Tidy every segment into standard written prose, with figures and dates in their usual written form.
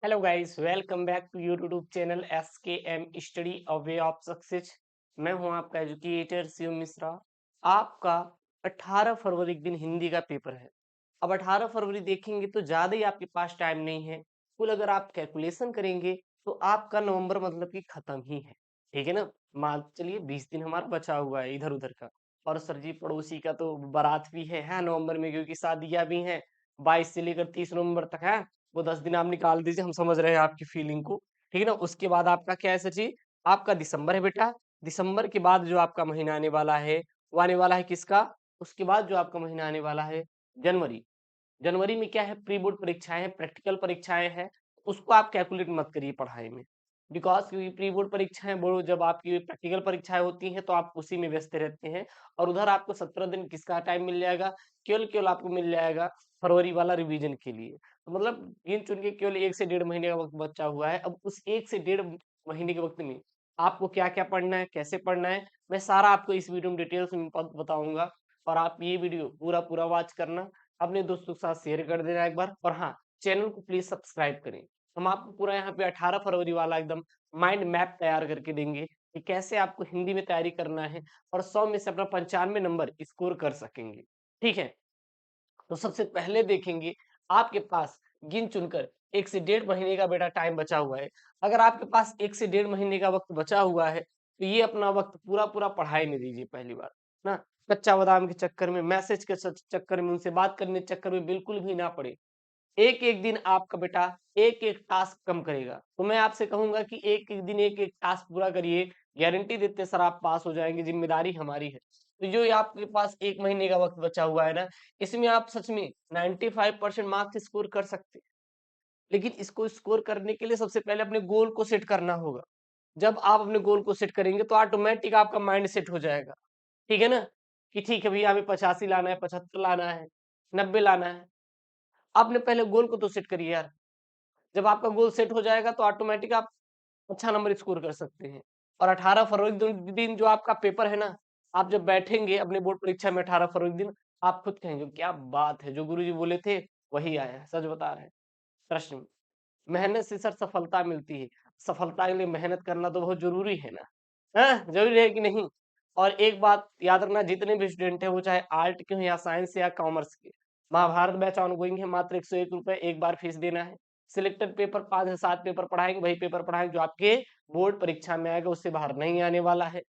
Hello guys, welcome back to your YouTube channel SKM study a way of success. मैं हूं आपका educator Shiv Mishra. आपका 18 फरवरी के दिन हिंदी का पेपर है। अब 18 फरवरी देखेंगे तो ज़्यादा ही आपके पास टाइम नहीं है। कुल अगर आप कैलकुलेशन करेंगे तो आपका नवंबर मतलब कि ख़त्म ही है। ठीक है ना। मान चलिए 20 दिन हमारा बचा हुआ है इधर उधर का। और सर जी पड़ोसी का तो बारात भी है नवंबर में, क्योंकि शादियाँ भी हैं। 22 से लेकर 30 नवंबर तक है। वो 10 दिन आप निकाल दीजिए, हम समझ रहे हैं आपकी फीलिंग को। ठीक है ना। उसके बाद आपका क्या है सर जी, आपका दिसंबर है बेटा। दिसंबर के बाद जो आपका महीना आने वाला है, वो आने वाला है किसका? उसके बाद जो आपका महीना आने वाला है जनवरी। जनवरी में क्या है, प्री बोर्ड परीक्षाएं हैं, प्रैक्टिकल परीक्षाएं हैं। उसको आप कैलकुलेट मत करिए पढ़ाई में। बिकॉज क्योंकि प्री बोर्ड परीक्षाएं वो जब आपकी प्रैक्टिकल परीक्षाएं होती हैं तो आप उसी में व्यस्त रहते हैं। और उधर आपको 17 दिन किसका टाइम मिल जाएगा? केवल केवल आपको मिल जाएगा फरवरी वाला रिवीजन के लिए। तो मतलब गिन चुन के केवल 1 से डेढ़ महीने का वक्त बचा हुआ है। अब उस 1 से डेढ़ महीने के वक्त में आपको क्या-क्या पढ़ना है, कैसे पढ़ना है, मैं सारा आपको इस वीडियो में डिटेल्स में बताऊँगा। और आप ये वीडियो पूरा-पूरा वॉच करना, अपने दोस्तों के साथ शेयर कर देना एक बार। और हाँ, चैनल को प्लीज़ सब्सक्राइब करें। हम आपको पूरा यहाँ पे 18 फरवरी वाला एकदम माइंड मैप तैयार करके देंगे कि कैसे आपको हिंदी में तैयारी करना है और 100 में से अपना 95 नंबर स्कोर कर सकेंगे। ठीक है? तो सबसे पहले देखेंगे, आपके पास गिन चुनकर 1 से डेढ़ महीने का बेटा टाइम बचा हुआ है। अगर आपके पास 1 से डेढ़ महीने का वक़्त बचा हुआ है, तो ये अपना वक़्त पूरा-पूरा पढ़ाई में दीजिए पहली बात, ना। कच्चा बादाम के चक्कर में, मैसेज के चक्कर में, उनसे बात करने के चक्कर में बिल्कुल भी ना पड़े। एक-एक दिन आपका बेटा एक-एक टास्क कम करेगा। तो मैं आपसे कहूँगा कि एक-एक दिन एक-एक टास्क पूरा करिए, गारंटी देते हैं सर आप पास हो जाएँगे, ज़िम्मेदारी हमारी है। तो जो ये आपके पास 1 महीने का वक़्त बचा हुआ है ना, इसमें आप सच में 95% मार्क्स स्कोर कर सकते हैं। लेकिन इसको स्कोर करने के लिए सबसे पहले अपने गोल को सेट करना होगा। जब आप अपने गोल को सेट करेंगे तो ऑटोमैटिक आपका माइंड सेट हो जाएगा। ठीक है ना? कि ठीक है भैया, हमें 85 लाना है, 75 लाना है, 90 लाना है। आपने पहले गोल को तो सेट करिए यार। जब आपका गोल सेट हो जाएगा तो ऑटोमेटिक आप अच्छा नंबर स्कोर कर सकते हैं। और 18 फरवरी दिन जो आपका पेपर है ना, आप जब बैठेंगे अपने बोर्ड परीक्षा में 18 फरवरी दिन, आप खुद कहेंगे क्या बात है, जो गुरुजी बोले थे वही आया है, सच बता रहे हैं। ट्रस्ट मी, मेहनत से सर सफलता मिलती है। सफलता के लिए मेहनत करना तो बहुत जरूरी है ना। हाँ, जरूरी है कि नहीं? और एक बात याद रखना, जितने भी स्टूडेंट हैं वो चाहे आर्ट के हों या साइंस या कॉमर्स के, महाभारत बैच ऑनगोइंग है, मात्र 101 रुपए एक बार फीस देना है। सिलेक्टेड पेपर 5 से 7 पेपर पढ़ाएंगे, वही पेपर पढ़ाएंगे जो आपके बोर्ड परीक्षा में आएगा, उससे बाहर नहीं आने वाला है।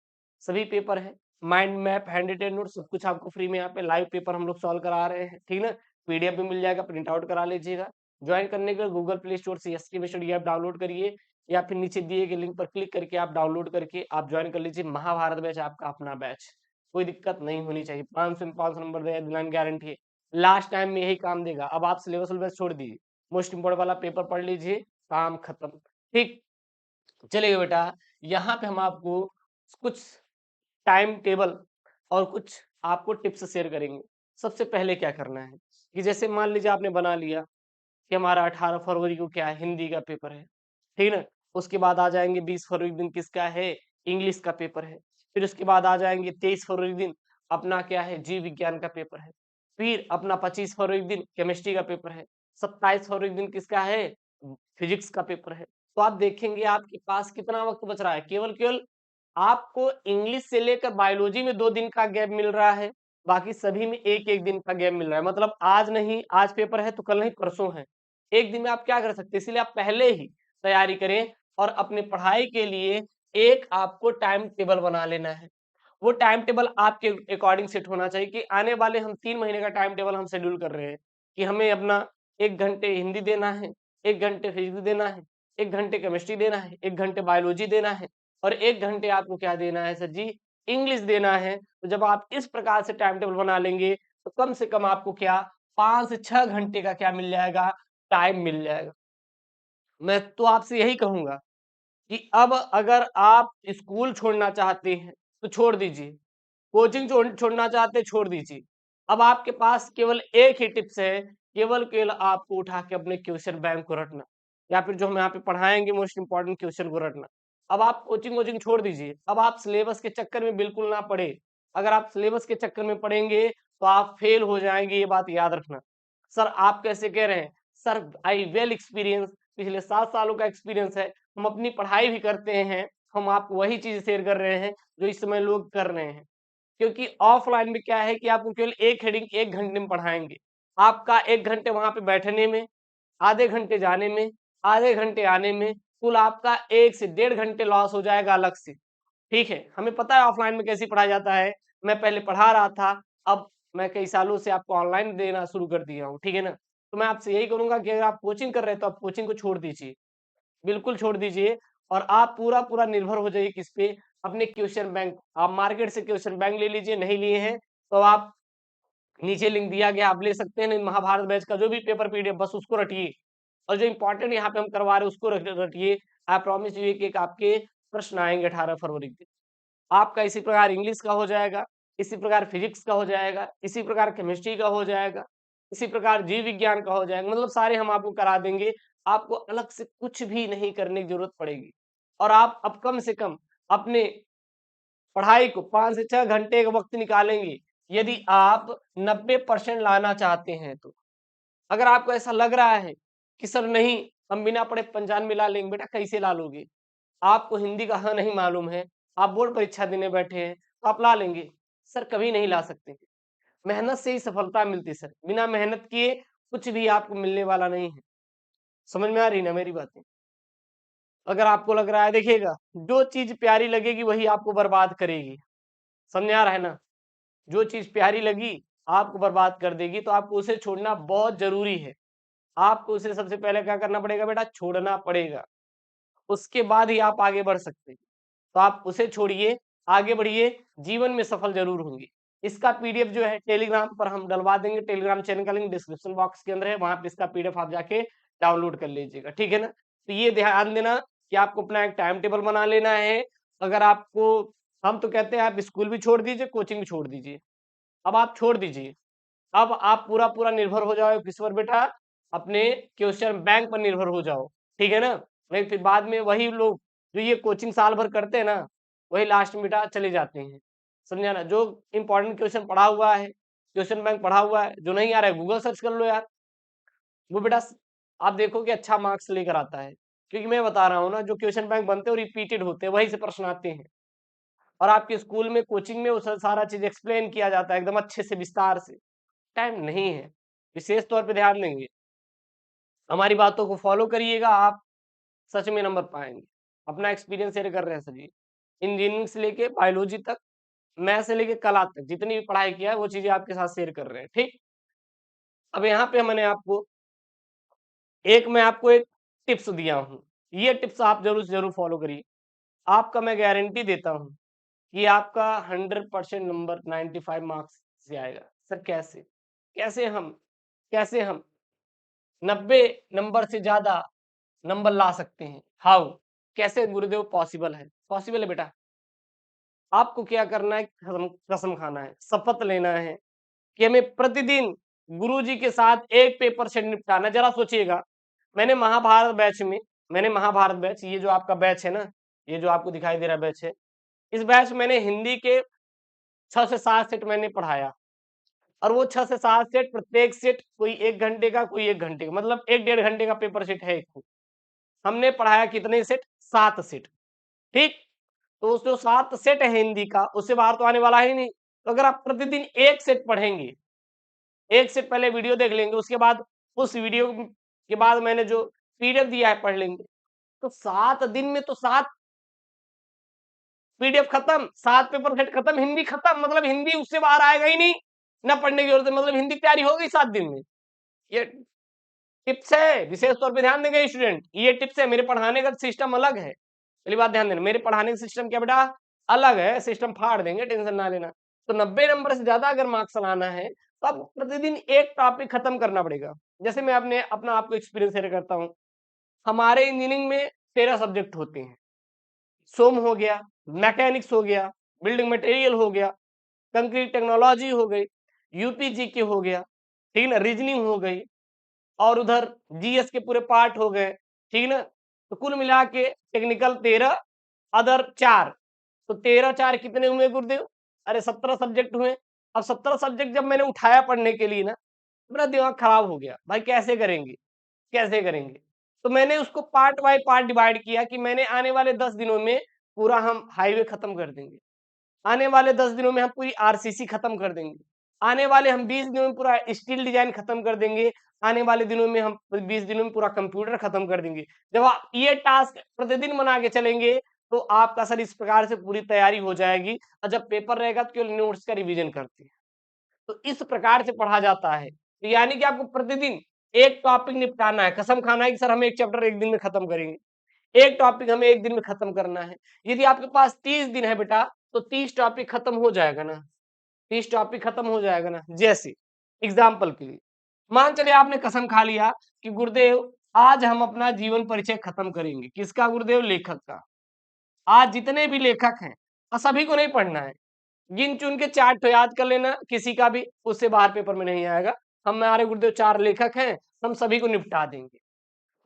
सभी पेपर है, mind map, hand retain note सब कुछ आपको फ्री में यहाँ पे लाइव पेपर हम लोग सॉल्व करा रहे हैं। ठीक ना। पीडीएफ भी मिल जाएगा, प्रिंट आउट करा लीजिएगा। ज्वाइन करने के लिए गूगल प्ले स्टोर से एसके स्टडी ऐप डाउनलोड करिए, या फिर नीचे दिए गए लिंक पर क्लिक करके आप डाउनलोड करके आप ज्वाइन कर लीजिए। महाभारत बैच आपका अपना बैच, कोई दिक्कत नहीं होनी चाहिए। 500 में 500 नंबर दिलाने गारंटी है। लास्ट टाइम में यही काम देगा। अब आप सिलेबस सिलेबस छोड़ दीजिए, मोस्ट इंपोर्टेंट वाला पेपर पढ़ लीजिए, काम खत्म। ठीक। चलिए बेटा, यहाँ पे हम आपको कुछ टाइम टेबल और कुछ आपको टिप्स शेयर करेंगे। सबसे पहले क्या करना है कि जैसे मान लीजिए आपने बना लिया कि हमारा 18 फरवरी को क्या है, हिंदी का पेपर है। ठीक ना। उसके बाद आ जाएंगे 20 फरवरी दिन किसका है, इंग्लिश का पेपर है। फिर उसके बाद आ जाएंगे 23 फरवरी दिन अपना क्या है, जीव विज्ञान का पेपर है। फिर अपना 25 फरवरी दिन केमिस्ट्री का पेपर है। 27 फरवरी दिन किसका है, फिजिक्स का पेपर है। तो आप देखेंगे आपके पास कितना वक्त बच रहा है। केवल केवल आपको इंग्लिश से लेकर बायोलॉजी में 2 दिन का गैप मिल रहा है, बाकी सभी में एक एक दिन का गैप मिल रहा है। मतलब आज नहीं, आज पेपर है तो कल नहीं परसों है। एक दिन में आप क्या कर सकते हैं, इसलिए आप पहले ही तैयारी करें। और अपने पढ़ाई के लिए एक आपको टाइम टेबल बना लेना है। वो टाइम टेबल आपके अकॉर्डिंग सेट होना चाहिए कि आने वाले हम 3 महीने का टाइम टेबल हम शेड्यूल कर रहे हैं कि हमें अपना 1 घंटे हिंदी देना है, 1 घंटे फिजिक्स देना है, 1 घंटे केमिस्ट्री देना है, 1 घंटे बायोलॉजी देना है, और 1 घंटे आपको क्या देना है सर जी, इंग्लिश देना है। तो जब आप इस प्रकार से टाइम टेबल बना लेंगे तो कम से कम आपको क्या 5 से 6 घंटे का क्या मिल जाएगा, टाइम मिल जाएगा। मैं तो आपसे यही कहूँगा कि अब अगर आप स्कूल छोड़ना चाहते हैं तो छोड़ दीजिए, कोचिंग छोड़ना चाहते हैं छोड़ दीजिए। अब आपके पास केवल एक ही टिप्स है, केवल केवल आपको उठा के अपने क्वेश्चन बैंक को रटना, या फिर जो हम यहाँ पे पढ़ाएंगे मोस्ट इंपॉर्टेंट क्वेश्चन को रटना। अब आप कोचिंग वोचिंग छोड़ दीजिए, अब आप सिलेबस के चक्कर में बिल्कुल ना पड़े। अगर आप सिलेबस के चक्कर में पड़ेंगे तो आप फेल हो जाएंगे, ये बात याद रखना। सर आप कैसे कह रहे हैं? सर आई वेल एक्सपीरियंस, पिछले 7 सालों का एक्सपीरियंस है, हम अपनी पढ़ाई भी करते हैं, हम आपको वही चीज़ शेयर कर रहे हैं, जो इस समय लोग कर रहे हैं। क्योंकि ऑफलाइन में क्या है कि आपको केवल एक हेडिंग 1 घंटे में पढ़ाएँगे। आपका 1 घंटे वहाँ पे बैठने में, आधे घंटे जाने में, आधे घंटे आने में, कुल आपका 1 से डेढ़ घंटे लॉस हो जाएगा अलग से। ठीक है, हमें पता है ऑफलाइन में कैसे पढ़ाया जाता है। मैं पहले पढ़ा रहा था, अब मैं कई सालों से आपको ऑनलाइन देना शुरू कर दिया हूँ, ठीक है ना? तो मैं आपसे यही करूँगा कि अगर आप कोचिंग कर रहे हैं, तो आप कोचिंग को छोड़ दीजिए, बिल्कुल छोड़ दीजिए और आप पूरा-पूरा निर्भर हो जाइए किस पे? अपने क्वेश्चन बैंक। आप मार्केट से क्वेश्चन बैंक ले लीजिए, नहीं लिए हैं, तो आप नीचे लिंक दिया गया, आप ले सकते हैं, नहीं महाभारत बैच का जो भी पेपर पीडीएफ बस उसको रटिए और जो इम्पोर्टेंट यहाँ पे हम करवा रहे हैं उसको रटिए। आई प्रॉमिस यू कि एक आपके प्रश्न आएँगे 18 फरवरी के। आपका इसी प्रकार इंग्लिश का हो जाएगा, इसी प्रकार फिजिक्स का हो जाएगा, इसी प्रकार केमिस्ट्री का हो जाएगा, इसी प्रकार जीव विज्ञान का हो जाएगा, मतलब सारे हम आपको करा देंगे। आपको अलग से कुछ भी नहीं करने की ज़रूरत पड़ेगी और आप अब कम से कम अपने पढ़ाई को 5 से 6 घंटे का वक़्त निकालेंगे, यदि आप 90% लाना चाहते हैं तो। अगर आपको ऐसा लग रहा है कि सर नहीं, हम बिना पढ़े 95 ला लेंगे, बेटा कैसे ला लोगे? आपको हिंदी का ह नहीं मालूम है, आप बोर्ड परीक्षा देने बैठे हैं, तो आप ला लेंगे? सर कभी नहीं ला सकते। मेहनत से ही सफलता मिलती है सर, बिना मेहनत किए कुछ भी आपको मिलने वाला नहीं है। समझ में आ रही ना मेरी बातें? अगर आपको लग रहा है देखिएगा, जो चीज़ प्यारी लगेगी वही आपको बर्बाद करेगी। समझ में आ रहा है ना? जो चीज़ प्यारी लगी, आपको बर्बाद कर देगी, तो आपको उसे छोड़ना बहुत ज़रूरी है। आपको उसे सबसे पहले क्या करना पड़ेगा बेटा? छोड़ना पड़ेगा। उसके बाद ही आप आगे बढ़ सकते हैं। तो आप उसे छोड़िए, आगे बढ़िए, जीवन में सफल ज़रूर होंगे। इसका पीडीएफ जो है टेलीग्राम पर हम डलवा देंगे, टेलीग्राम चैनल का लिंक डिस्क्रिप्शन बॉक्स के अंदर है, वहाँ पे इसका पीडीएफ आप जाके डाउनलोड कर लीजिएगा, ठीक है ना? तो ये ध्यान देना कि आपको अपना एक टाइम टेबल बना लेना है। अगर आपको हम तो कहते हैं आप स्कूल भी छोड़ दीजिए, कोचिंग भी छोड़ दीजिए। अब आप छोड़ दीजिए। अब आप पूरा-पूरा निर्भर हो जाओ किस पर बेटा? अपने क्वेश्चन बैंक पर निर्भर हो जाओ, ठीक है ना? नहीं फिर बाद में वही लोग जो ये कोचिंग साल भर करते हैं ना, वही लास्ट में बेटा चले जाते हैं। समझा ना? जो इम्पोर्टेंट क्वेश्चन पढ़ा हुआ है, क्वेश्चन बैंक पढ़ा हुआ है, जो नहीं आ रहा है गूगल सर्च कर लो यार। वो बेटा आप देखोगे अच्छा मार्क्स लेकर आता है। क्योंकि मैं बता रहा हूँ ना जो क्वेश्चन बैंक बनते हैं वो रिपीटेड होते हैं, वहीं से प्रश्न आते हैं। और आपके स्कूल में, कोचिंग में वो सारा चीज़ एक्सप्लेन किया जाता है एकदम अच्छे से विस्तार से। टाइम नहीं है, विशेष तौर पे ध्यान देंगे। हमारी बातों को फॉलो करिएगा, आप सच में नंबर पाएँगे। अपना एक्सपीरियंस शेयर कर रहे हैं सर जी। इंजीनियरिंग से लेके बायोलॉजी तक, मैथ से लेके कला तक जितनी भी पढ़ाई किया है वो चीज़ें आपके साथ शेयर कर रहे हैं, ठीक? अब यहाँ पे मैंने आपको मैं आपको एक टिप्स दिया हूँ। ये टिप्स आप ज़रूर से ज़रूर फॉलो करिए। आपका मैं गारंटी देता हूँ कि आपका 100% नंबर 95 मार्क्स से आएगा। सर कैसे? कैसे हम कैसे हम 90 नंबर से ज़्यादा नंबर ला सकते हैं। हाउ? कैसे गुरुदेव पॉसिबल है? पॉसिबल है बेटा। आपको क्या करना है? कसम कसम खाना है, शपथ लेना है कि हमें प्रतिदिन गुरुजी के साथ एक पेपर से निपटाना है। ज़रा सोचिएगा, मैंने महाभारत बैच में ये जो आपका बैच है ना, ये जो आपको दिखाई दे रहा बैच है, इस बैच में मैंने हिंदी के 6 से 7 सेट मैंने पढ़ाया और वो 6 से 7 सेट प्रत्येक सेट कोई 1 घंटे का, कोई 1 घंटे का, मतलब 1 डेढ़ घंटे का पेपर सेट है एक। हमने पढ़ाया कितने सेट? 7 सेट, ठीक? तो उस जो 7 सेट है हिंदी का, उससे बाहर तो आने वाला ही नहीं। तो अगर आप प्रतिदिन 1 सेट पढ़ेंगे, 1 सेट पहले वीडियो देख लेंगे, उसके बाद उस वीडियो के बाद मैंने जो पीडीएफ दिया है पढ़ लेंगे, तो 7 दिन में तो 7 पीडीएफ खत्म, 7 पेपर सेट खत्म, हिंदी खत्म, मतलब हिंदी उससे बाहर आएगा ही नहीं, ना पढ़ने की जरूरत है, मतलब हिंदी तैयारी हो गई 7 दिन में। ये टिप्स है, विशेष तौर पे ध्यान देंगे स्टूडेंट, ये टिप्स है। मेरे पढ़ाने का सिस्टम अलग है, पहली बात ध्यान देना, मेरे पढ़ाने का सिस्टम क्या बेटा? अलग है, सिस्टम फाड़ देंगे, टेंशन ना लेना। तो 90 नंबर से ज्यादा अगर मार्क्स लाना है तो आपको प्रतिदिन एक टॉपिक खत्म करना पड़ेगा। जैसे मैं अपने अपना आपको एक्सपीरियंस शेयर करता हूँ, हमारे इंजीनियरिंग में 13 सब्जेक्ट होते हैं। सोम हो गया, मैकेनिक्स हो गया, बिल्डिंग मटेरियल हो गया, कंक्रीट टेक्नोलॉजी हो गई, यूपी जीके हो गया, ठीक है ना, रीजनिंग हो गई, और उधर जीएस के पूरे पार्ट हो गए, ठीक है ना। तो कुल मिला के टेक्निकल 13, अदर 4, तो 13 4 कितने हुए गुरुदेव? अरे 17 सब्जेक्ट हुए। अब 17 सब्जेक्ट जब मैंने उठाया पढ़ने के लिए ना, मेरा दिमाग खराब हो गया, भाई कैसे करेंगे, कैसे करेंगे? तो मैंने उसको पार्ट बाय पार्ट डिवाइड किया कि मैंने आने वाले 10 दिनों में पूरा हम हाईवे खत्म कर देंगे। आने वाले 10 दिनों में हम पूरी आरसीसी खत्म कर देंगे। आने वाले हम 20 दिनों में पूरा स्टील डिजाइन खत्म कर देंगे। आने वाले दिनों में हम 20 दिनों में पूरा कंप्यूटर खत्म कर देंगे। जब आप ये टास्क प्रतिदिन बना के चलेंगे, तो आपका सर इस प्रकार से पूरी तैयारी हो जाएगी और जब पेपर रहेगा तो केवल नोट्स का रिवीजन करते हैं। तो इस प्रकार से पढ़ा जाता है। तो यानी कि आपको प्रतिदिन एक टॉपिक निपटाना है। कसम खाना है कि सर हम एक चैप्टर 1 दिन में खत्म करेंगे। एक टॉपिक हमें 1 दिन में खत्म करना है। यदि आपके पास 30 दिन है बेटा, तो 30 टॉपिक खत्म हो जाएगा ना, 30 टॉपिक खत्म हो जाएगा ना। जैसे एग्जाम्पल के लिए मान चलिए आपने कसम खा लिया कि गुरुदेव आज हम अपना जीवन परिचय खत्म करेंगे। किसका गुरुदेव? लेखक का। आज जितने भी लेखक हैं और सभी को नहीं पढ़ना है, गिन चुन के 4 तो याद कर लेना, किसी का भी उससे बाहर पेपर में नहीं आएगा। हमारे गुरुदेव 4 लेखक हैं, हम सभी को निपटा देंगे।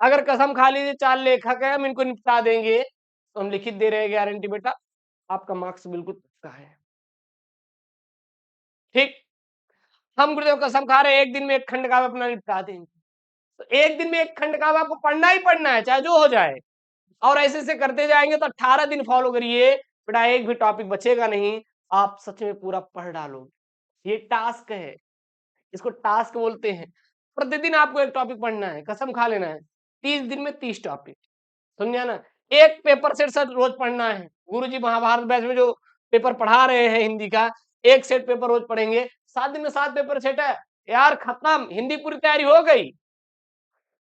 अगर कसम खा लीजिए 4 लेखक हैं, हम इनको निपटा देंगे, तो हम लिखित दे रहे हैं गारंटी बेटा, आपका मार्क्स बिल्कुल पक्का है। ठीक? हम गुरुदेव कसम खा रहे हैं 1 दिन में 1 खंड काव्य अपना निपटा देंगे। तो 1 दिन में 1 खंड काव्य आपको पढ़ना ही पढ़ना है, चाहे जो हो जाए। और ऐसे-ऐसे करते जाएंगे तो 18 दिन फॉलो करिए, बेटा एक भी टॉपिक बचेगा नहीं, आप सच में पूरा पढ़ डालोगे। ये टास्क है, इसको टास्क बोलते हैं। प्रतिदिन आपको एक टॉपिक पढ़ना है, कसम खा लेना है। 30 दिन में 30 टॉपिक, समझा ना? एक पेपर सेट सर रोज पढ़ना है। गुरुजी महाभारत बैच में जो पेपर पढ़ा रहे हैं हिंदी का, एक सेट पेपर रोज पढ़ेंगे। 7 दिन में 7 पेपर सेट है, यार खत्म, हिंदी पूरी तैयारी हो गई।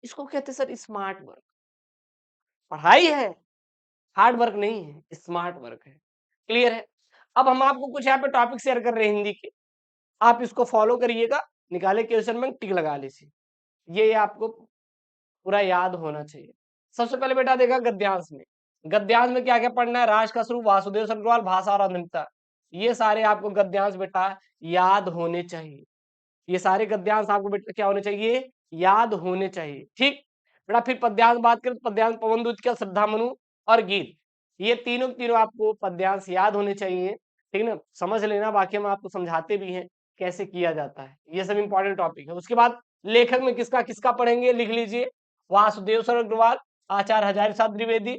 इसको कहते हैं सर स्मार्ट वर्क। पढ़ाई है, हार्ड वर्क नहीं है, स्मार्ट वर्क है। क्लियर है? अब हम आपको कुछ यहाँ पे टॉपिक शेयर कर रहे हैं हिंदी के, आप इसको फॉलो करिएगा, निकाले क्वेश्चन बैंक, टिक लगा लीजिए। ये आपको पूरा याद होना चाहिए। सबसे पहले बेटा देखा गद्यांश में। गद्यांश में क्या-क्या पढ़ना है? राज का स्वरूप, वासुदेव सर्गवाल, भाषा और अनंतता। ये सारे आपको गद्यांश बेटा याद होने चाहिए। ये सारे गद्यांश आपको बेटा क्या होने चाहिए? याद होने चाहिए। ठीक? बेटा फिर पद्यांश बात करें तो पद्यांश पवन दूत का, श्रद्धा मनु और गीत। ये तीनों के तीनों आपको पद्यांश याद होने चाहिए। ठीक ना? समझ लेना, बाकी हम आपको समझाते भी हैं कैसे किया जाता है। ये सब इंपॉर्टेंट टॉपिक है। उसके बाद लेखक में किसका पढ़ेंगे? लिख लीजिए, वासुदेव सर अग्रवाल, आचार्य हजारी प्रसाद द्विवेदी,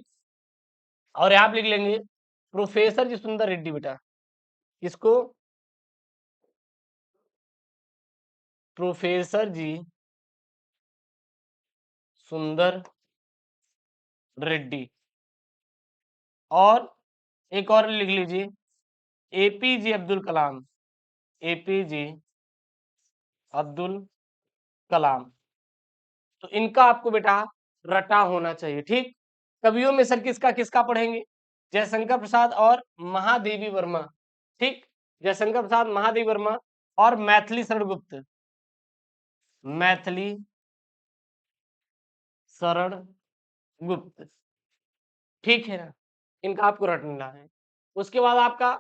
और आप लिख लेंगे प्रोफेसर जी सुंदर रेड्डी बेटा। किसको? प्रोफेसर जी सुंदर रेड्डी। और एक और लिख लीजिए, एपीजे अब्दुल कलाम। एपीजे अब्दुल कलाम। तो इनका आपको बेटा रटा होना चाहिए। ठीक? कवियों में सर किसका पढ़ेंगे? जयशंकर प्रसाद और महादेवी वर्मा। ठीक? जयशंकर प्रसाद, महादेवी वर्मा और मैथिली शरण गुप्त। मैथिली शरण गुप्त। ठीक है ना? इनका आपको रटना है। उसके बाद आपका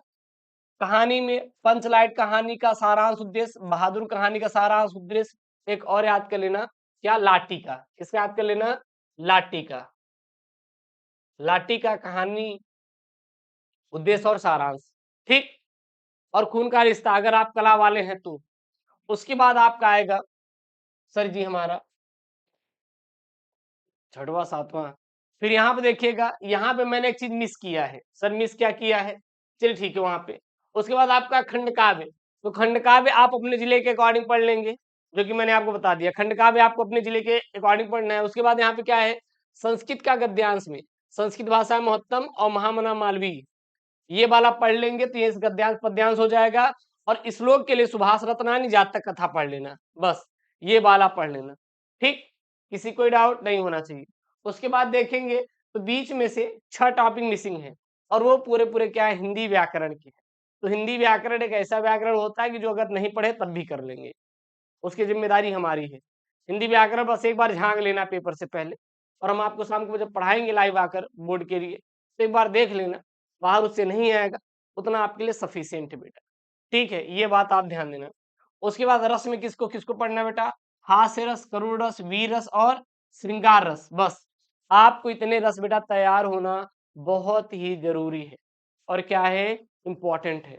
कहानी में पंचलाइट कहानी का सारांश उद्देश्य, बहादुर कहानी का सारांश उद्देश्य, एक और याद कर लेना, क्या? लाठी का। किसका याद कर लेना? लाठी का। लाठी का कहानी, उद्देश्य और सारांश। ठीक? और खून का रिश्ता अगर आप कला वाले हैं तो। उसके बाद आपका आएगा सर जी हमारा 6वां 7वां। फिर यहाँ पे देखिएगा, यहाँ पे मैंने एक चीज मिस किया है। सर मिस क्या किया है? चलिए ठीक है वहां पे। उसके बाद आपका खंड काव्य। तो खंड काव्य आप अपने जिले के अकॉर्डिंग पढ़ लेंगे, जो कि मैंने आपको बता दिया। खंड काव्य आपको अपने जिले के अकॉर्डिंग पढ़ना है। उसके बाद यहाँ पे क्या है? संस्कृत का गद्यांश में संस्कृत भाषा महत्तम और महामना मालवीय, ये वाला पढ़ लेंगे तो ये गद्यांश पद्यांश हो जाएगा। और श्लोक के लिए सुभाष रत्नानी जातक कथा पढ़ लेना, बस ये वाला पढ़ लेना। ठीक? किसी कोई डाउट नहीं होना चाहिए। उसके बाद देखेंगे तो बीच में से 6 टॉपिक मिसिंग है, और वो पूरे क्या है? हिंदी व्याकरण के है। तो हिंदी व्याकरण एक ऐसा व्याकरण होता है कि जो अगर नहीं पढ़े तब भी कर लेंगे, उसकी जिम्मेदारी हमारी है। हिंदी व्याकरण बस एक बार झांक लेना पेपर से पहले, और हम आपको शाम को जब पढ़ाएंगे लाइव आकर बोर्ड के लिए, तो एक बार देख लेना, बाहर उससे नहीं आएगा, उतना आपके लिए सफिशियंट है बेटा। ठीक है? ये बात आप ध्यान देना। उसके बाद रस में किसको पढ़ना बेटा? हास्य रस, करुण रस, वीर रस और श्रृंगार रस। बस आपको इतने रस बेटा तैयार होना बहुत ही जरूरी है, और क्या है? इंपॉर्टेंट है।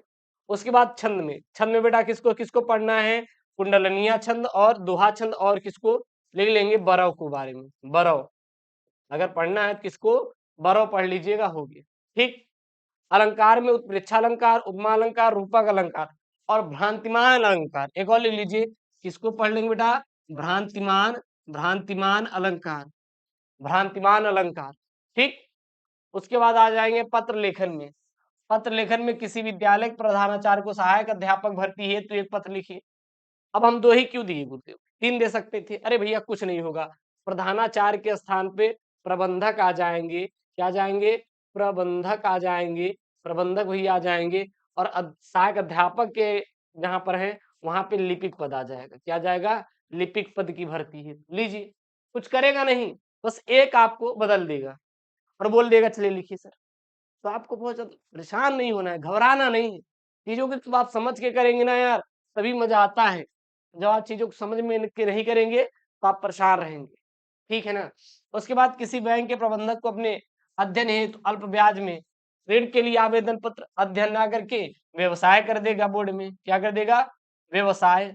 उसके बाद छंद में बेटा किसको पढ़ना है? कुंडलनिया छंद और दोहा छंद, और किसको लिख लेंगे? बरव को बारे में, बरव। अगर पढ़ना है तो किसको बरो पढ़ लीजिएगा, हो गया। ठीक। अलंकार में उत्प्रेक्षालंकार, उपमा अलंकार, रूपक अलंकार और भ्रांतिमान अलंकार। एक और लिख लीजिए, किसको पढ़ लेंगे बेटा? भ्रांतिमान, भ्रांतिमान अलंकार, भ्रांतिमान अलंकार। ठीक। उसके बाद आ जाएंगे पत्र लेखन में। पत्र लेखन में किसी विद्यालय के प्रधानाचार्य को सहायक अध्यापक भर्ती है तो एक पत्र लिखिए। अब हम 2 ही क्यों दिए गुरुदेव? 3 दे सकते थे। अरे भैया कुछ नहीं होगा, प्रधानाचार्य के स्थान पे प्रबंधक आ जाएंगे। क्या जाएंगे? प्रबंधक आ जाएंगे, प्रबंधक भैया आ जाएंगे और सहायक अध्यापक के जहां पर है वहां पे लिपिक पद आ जाएगा। क्या जाएगा? लिपिक पद की भर्ती है। लीजिए, कुछ करेगा नहीं, बस एक आपको बदल देगा और बोल देगा चलिए लिखिए सर। तो आपको बहुत ज्यादा परेशान नहीं होना है, घबराना नहीं है। चीजों की तो आप समझ के करेंगे ना यार, तभी मजा आता है। जब आप चीजों को समझ में के नहीं करेंगे तो आप परेशान रहेंगे। ठीक है ना? उसके बाद किसी बैंक के प्रबंधक को अपने अध्ययन हेतु अल्प ब्याज में ऋण के लिए आवेदन पत्र अध्ययन ना करके व्यवसाय कर देगा बोर्ड में। क्या कर देगा? व्यवसाय,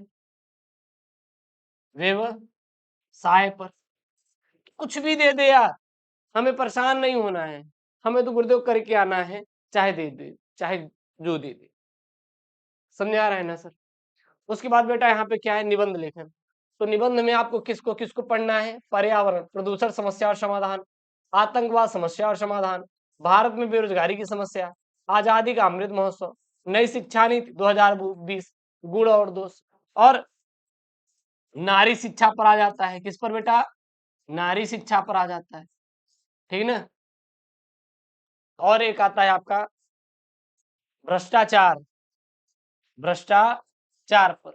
व्यवसाय पर कुछ भी दे दे यार, हमें परेशान नहीं होना है। हमें तो गुरुदेव करके आना है, चाहे दे दे, चाहे जो दे दे। समझ आ रहा है ना सर? उसके बाद बेटा यहाँ पे क्या है? निबंध लेखन। तो निबंध में आपको किसको किसको पढ़ना है? पर्यावरण, प्रदूषण समस्या और समाधान, आतंकवाद समस्या और समाधान, भारत में बेरोजगारी की समस्या, आजादी का अमृत महोत्सव, नई शिक्षा नीति 2020, गुण और दोष, और नारी शिक्षा पर आ जाता है। किस पर बेटा? नारी शिक्षा पर आ जाता है। ठीक ना? और एक आता है आपका भ्रष्टाचार, भ्रष्टाचार पर।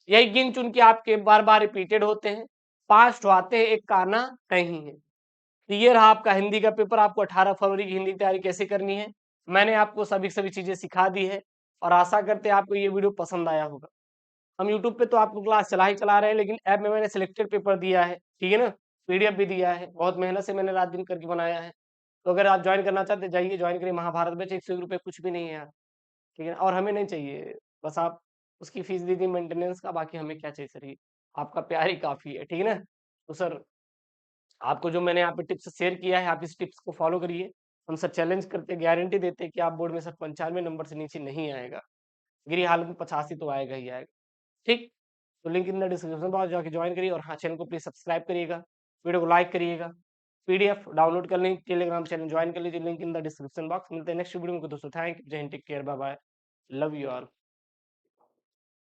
यही गिन चुन के आपके बार बार रिपीटेड होते हैं। 5 ठो आते हैं, एक का आना कहीं है। तो ये रहा आपका हिंदी का पेपर। आपको 18 फरवरी की हिंदी की तैयारी कैसे करनी है मैंने आपको सभी चीजें सिखा दी है और आशा करते हैं आपको ये वीडियो पसंद आया होगा। हम यूट्यूब पे तो आपको क्लास चला ही चला रहे हैं, लेकिन ऐप में मैंने सिलेक्टेड पेपर दिया है। ठीक है ना? पीडीएफ भी दिया है, बहुत मेहनत से मैंने रात दिन करके बनाया है। तो अगर आप ज्वाइन करना चाहते जाइए ज्वाइन करिए। महाभारत बैच, 101 रुपये कुछ भी नहीं है यार। ठीक है? और हमें नहीं चाहिए, बस आप उसकी फीस दे दी मेंटेनेंस का, बाकी हमें क्या चाहिए सर? ये आपका प्यार ही काफी है। ठीक है ना? तो सर आपको जो मैंने यहाँ पे टिप्स शेयर किया है, आप इस टिप्स को फॉलो करिए। हम सर चैलेंज करते, गारंटी देते हैं कि आप बोर्ड में सर 95 नंबर से नीचे नहीं आएगा। गिरी हालत में 85 तो आएगा ही आएगा। ठीक। तो link in the description box जाके ज्वाइन करिए और हाँ, चैनल को प्लीज सब्सक्राइब करिएगा, वीडियो को लाइक करिएगा, पीडीएफ डाउनलोड कर लें, टेलीग्राम चैनल ज्वाइन कर लीजिए, link in the description box. मिलते हैं नेक्स्ट वीडियो में दोस्तों। Thank you, Jai Hind, take care, bye bye, love you all.